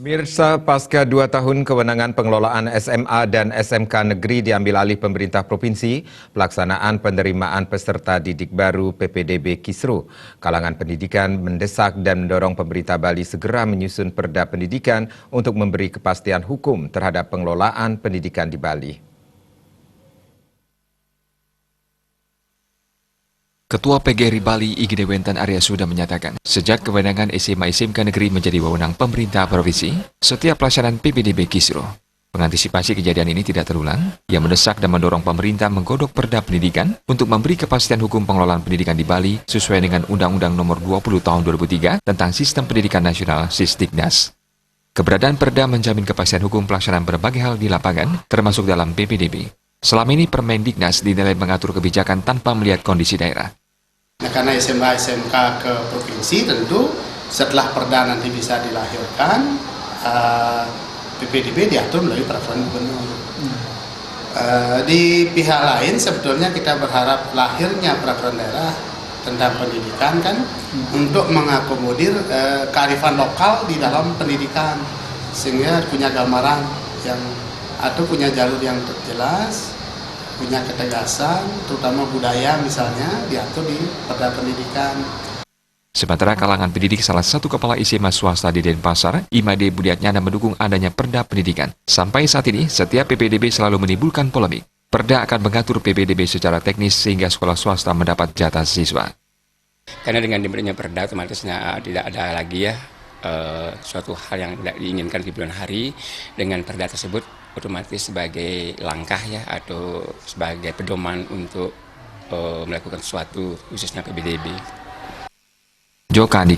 Pemirsa, pasca 2 tahun kewenangan pengelolaan SMA dan SMK negeri diambil alih pemerintah provinsi, pelaksanaan penerimaan peserta didik baru PPDB Kisru. Kalangan pendidikan mendesak dan mendorong pemerintah Bali segera menyusun perda pendidikan untuk memberi kepastian hukum terhadap pengelolaan pendidikan di Bali. Ketua PGRI Bali Igede Wentan Arya Suda menyatakan, sejak kewenangan SMA SMK negeri menjadi wewenang pemerintah provinsi, setiap pelaksanaan PPDB Kisru. Mengantisipasi kejadian ini tidak terulang, ia mendesak dan mendorong pemerintah menggodok perda pendidikan untuk memberi kepastian hukum pengelolaan pendidikan di Bali sesuai dengan Undang-Undang Nomor 20 Tahun 2003 tentang Sistem Pendidikan Nasional (Sisdiknas). Keberadaan perda menjamin kepastian hukum pelaksanaan berbagai hal di lapangan, termasuk dalam PPDB. Selama ini Permendiknas dinilai mengatur kebijakan tanpa melihat kondisi daerah. Nah, karena SMA SMK ke provinsi, tentu setelah perda nanti bisa dilahirkan, PPDB diatur melalui peraturan gubernur. Di pihak lain sebetulnya kita berharap lahirnya peraturan daerah tentang pendidikan kan untuk mengakomodir kearifan lokal di dalam pendidikan, sehingga punya gambaran yang atau punya jalur yang jelas, punya ketegasan, terutama budaya misalnya diatur di perda pendidikan. Sementara kalangan pendidik salah satu kepala SMA swasta di Denpasar, Imade Budiatnyana mendukung adanya perda pendidikan. Sampai saat ini, setiap PPDB selalu menimbulkan polemik. Perda akan mengatur PPDB secara teknis sehingga sekolah swasta mendapat jatah siswa. Karena dengan diberinya perda otomatisnya tidak ada lagi suatu hal yang tidak diinginkan di bulan hari. Dengan perda tersebut otomatis sebagai langkah atau sebagai pedoman untuk melakukan sesuatu khususnya PPDB. Jokandi